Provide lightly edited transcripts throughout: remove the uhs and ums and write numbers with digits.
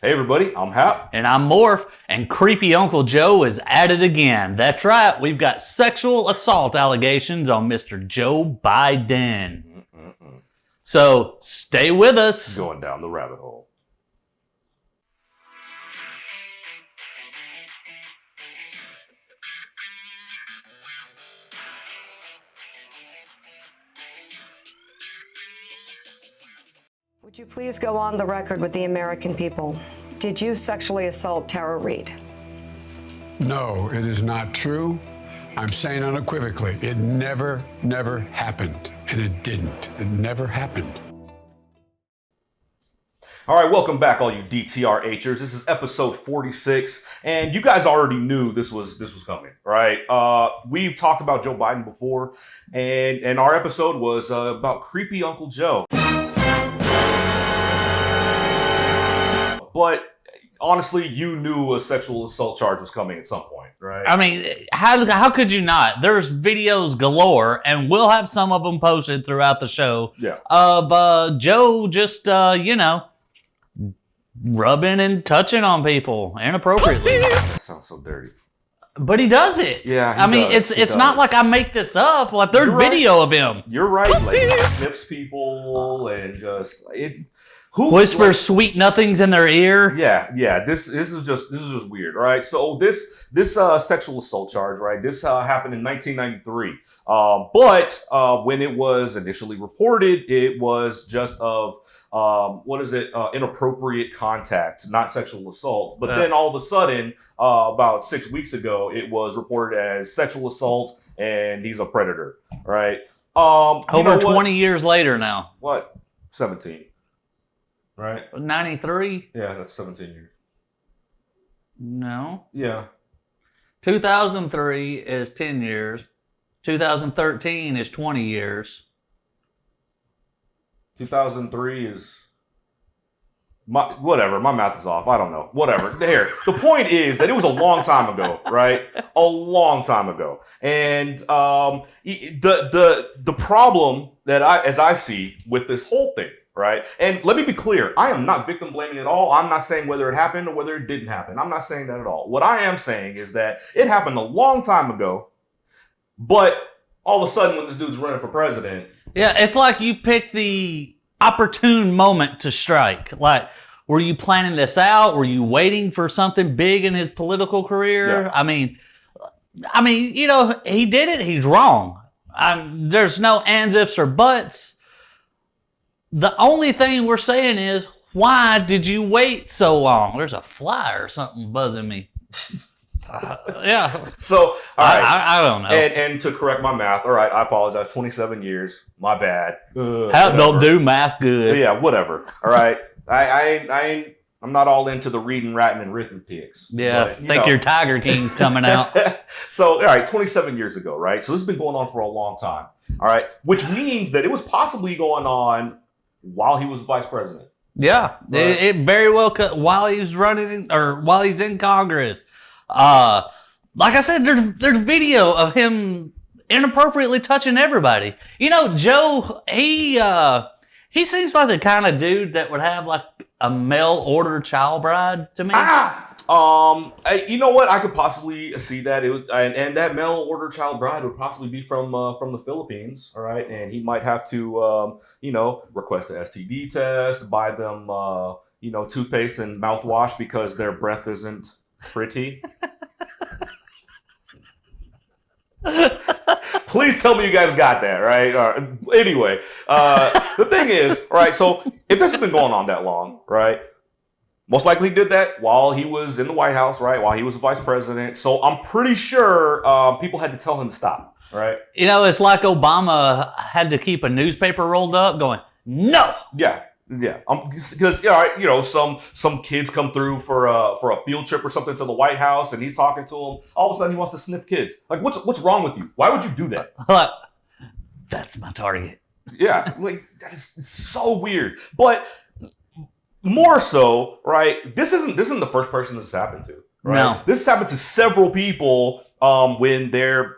Hey everybody, I'm Hap. And I'm Morph, and creepy Uncle Joe is at it again. That's right, we've got sexual assault allegations on Mr. Joe Biden. So stay with us. Going down the rabbit hole. Would you please go on the record with the American people? Did you sexually assault Tara Reade? No, it is not true. I'm saying unequivocally, it never happened. And it didn't. It never happened. All right, welcome back, all you DTRHers. This is episode 46, and you guys already knew this was coming, right? We've talked about Joe Biden before, and our episode was about creepy Uncle Joe. But honestly, you knew a sexual assault charge was coming at some point, right? I mean, how could you not? There's videos galore, and we'll have some of them posted throughout the show. Yeah. Of Joe just, rubbing and touching on people inappropriately. That sounds so dirty. But he does it. Yeah, I mean, it's not like I make this up. Like, there's video of him. You're right. Like, he sniffs people and just Whispers sweet nothings in their ear. Yeah. This is just weird, right? So this sexual assault charge, right? This happened in 1993. But when it was initially reported, it was just of inappropriate contact, not sexual assault. But then all of a sudden, about 6 weeks ago, it was reported as sexual assault, and he's a predator, right? Over 20 years later now. What? 17. Right? 93? Yeah, that's 17 years. No. Yeah. 2003 is 10 years. 2013 is 20 years. 2003 is... My math is off. I don't know. Whatever. There. The point is that it was a long time ago, right? A long time ago. And the problem that I see with this whole thing, right? And let me be clear. I am not victim blaming at all. I'm not saying whether it happened or whether it didn't happen. I'm not saying that at all. What I am saying is that it happened a long time ago, but all of a sudden when this dude's running for president. Yeah, it's like you picked the opportune moment to strike. Like, were you planning this out? Were you waiting for something big in his political career? Yeah. I mean, he did it. He's wrong. There's no ands, ifs, or buts. The only thing we're saying is, why did you wait so long? There's a fly or something buzzing me. Yeah. So, all right. I don't know. And to correct my math, all right, I apologize. 27 years. My bad. Don't do math good. Yeah, whatever. All right. I'm not all into the reading, writing, and arithmetics. Yeah, think your Tiger King's coming out. So, all right, 27 years ago, right? So this has been going on for a long time. All right. Which means that it was possibly going on while he was vice president. Yeah, right. It very well could, while he's running or while he's in Congress. Like I said, there's video of him inappropriately touching everybody. You know, Joe, he seems like the kind of dude that would have like a mail order child bride to me. You know what? I could possibly see that. And that mail order child bride would possibly be from the Philippines, all right? And he might have to, request an STD test, buy them, toothpaste and mouthwash because their breath isn't pretty. Please tell me you guys got that, right? Anyway, the thing is, right, so if this has been going on that long, right, most likely he did that while he was in the White House, right, while he was vice president. So I'm pretty sure people had to tell him to stop, right? You know, it's like Obama had to keep a newspaper rolled up going, no! Yeah. Because some kids come through for a field trip or something to the White House, and he's talking to them. All of a sudden, he wants to sniff kids. Like, what's wrong with you? Why would you do that? That's my target. Yeah, like that is so weird. But more so, right? This isn't the first person this has happened to. Right? No, this has happened to several people when they're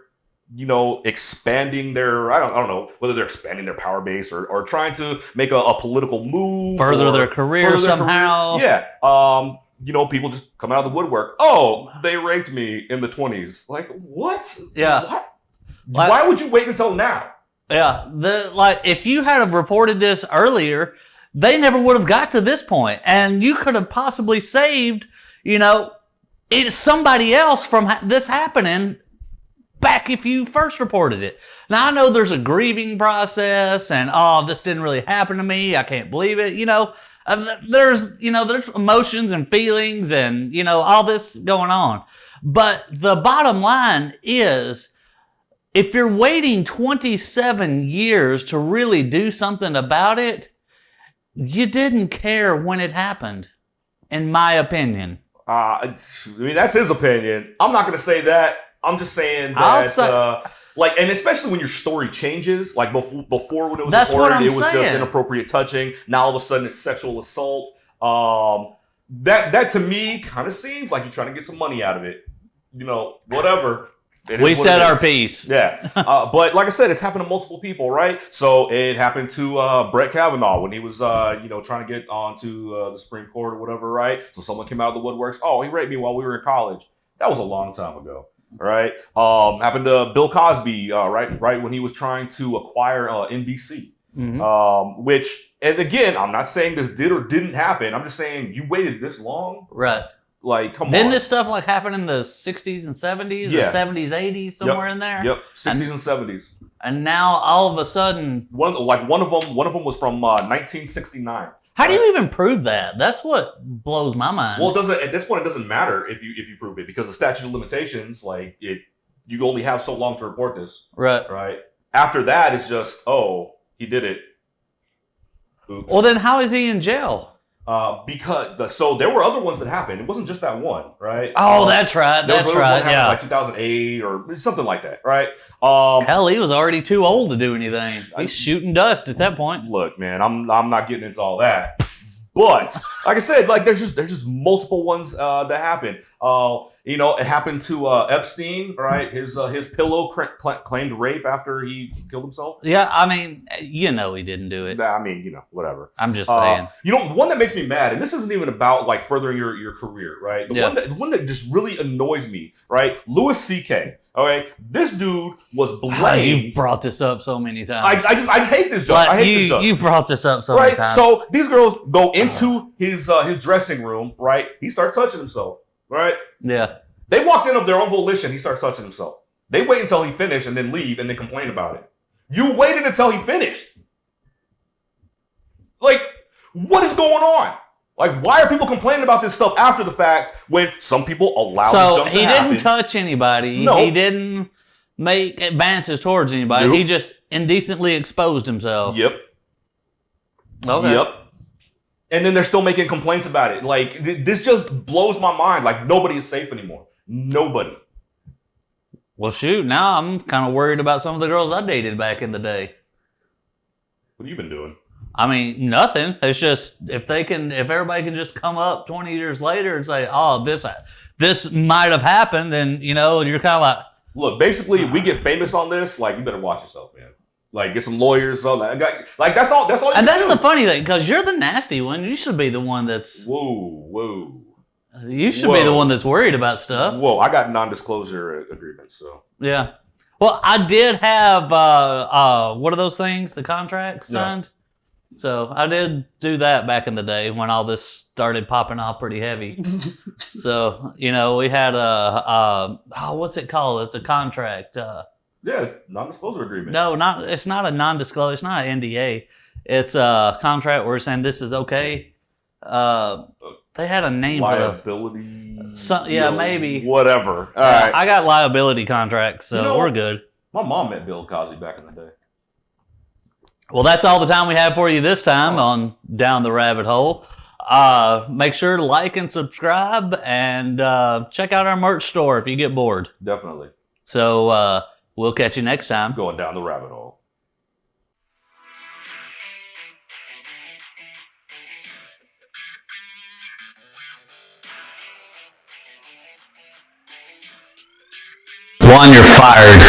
expanding their, I don't know whether they're expanding their power base or trying to make a political move, further or their career somehow. Yeah. People just come out of the woodwork. Oh, they raped me in the 20s. Like, what? Yeah. What? Like, why would you wait until now? Yeah. If you had have reported this earlier, they never would have got to this point, and you could have possibly saved, somebody else from this happening back if you first reported it. Now, I know there's a grieving process and, this didn't really happen to me. I can't believe it. There's emotions and feelings and, all this going on. But the bottom line is, if you're waiting 27 years to really do something about it, you didn't care when it happened, in my opinion. That's his opinion. I'm not going to say that. I'm just saying that, and especially when your story changes, like before when it was reported, it was just inappropriate touching. Now all of a sudden it's sexual assault. That to me kind of seems like you're trying to get some money out of it. Whatever. We said our piece. Yeah. But like I said, it's happened to multiple people, right? So it happened to Brett Kavanaugh when he was, trying to get onto the Supreme Court or whatever, right? So someone came out of the woodworks. Oh, he raped me while we were in college. That was a long time ago. Right. Happened to Bill Cosby, right when he was trying to acquire NBC. Mm-hmm. And again, I'm not saying this did or didn't happen. I'm just saying you waited this long. Right. Like, come on. Didn't this stuff happen in the 60s and 70s or 70s, 80s, somewhere in there? Yep. 60s and 70s. And now all of a sudden, one of them was from 1969. How do you even prove that? That's what blows my mind. Well, at this point it doesn't matter if you prove it, because the statute of limitations, you only have so long to report this. Right. Right. After that, it's just, he did it. Oops. Well, then how is he in jail? So there were other ones that happened. It wasn't just that one, right? Oh, that's right. There was one that happened Yeah, like 2008 or something like that, right? Hell, he was already too old to do anything. He's shooting dust at that point. Look, man, I'm not getting into all that. But like I said, there's just multiple ones that happen. It happened to Epstein, right? His pillow claimed rape after he killed himself. Yeah, I mean, he didn't do it. Whatever. I'm just saying. The one that makes me mad, and this isn't even about furthering your career, right? The one that just really annoys me, right? Louis C.K. All right, this dude was blamed. You've brought this up so many times. I just hate this joke. I hate this joke. You've brought this up so many times. So these girls go into his dressing room, right? He starts touching himself, right? Yeah. They walked in of their own volition. He starts touching himself. They wait until he finished and then leave and then complain about it. You waited until he finished. What is going on? Why are people complaining about this stuff after the fact when some people allow the jump to happen? So he didn't touch anybody. No. He didn't make advances towards anybody. Nope. He just indecently exposed himself. Yep. Okay. Yep. And then they're still making complaints about it. This just blows my mind. Nobody is safe anymore. Nobody. Well, shoot. Now I'm kind of worried about some of the girls I dated back in the day. What have you been doing? I mean, nothing. It's just if everybody can just come up 20 years later and say, "Oh, this might have happened," then you're kind of like, look. Basically, if we get famous on this, you better watch yourself, man. Get some lawyers. That's all. That's all. And that's the funny thing, because you're the nasty one. You should be the one that's. Whoa. You should be the one that's worried about stuff. Whoa, I got non-disclosure agreements, so. Yeah. Well, I did have what are those things? The contracts signed. No. So I did do that back in the day when all this started popping off pretty heavy. So, we had what's it called? It's a contract. Yeah, non-disclosure agreement. No, it's not a non-disclosure. It's not an NDA. It's a contract where we're saying this is okay. They had a name liability. For maybe. Whatever. All right. I got liability contracts, so we're good. My mom met Bill Cosby back in the day. Well, that's all the time we have for you this time on Down the Rabbit Hole. Make sure to like and subscribe, and check out our merch store if you get bored. Definitely. So we'll catch you next time. Going down the rabbit hole. One, you're fired.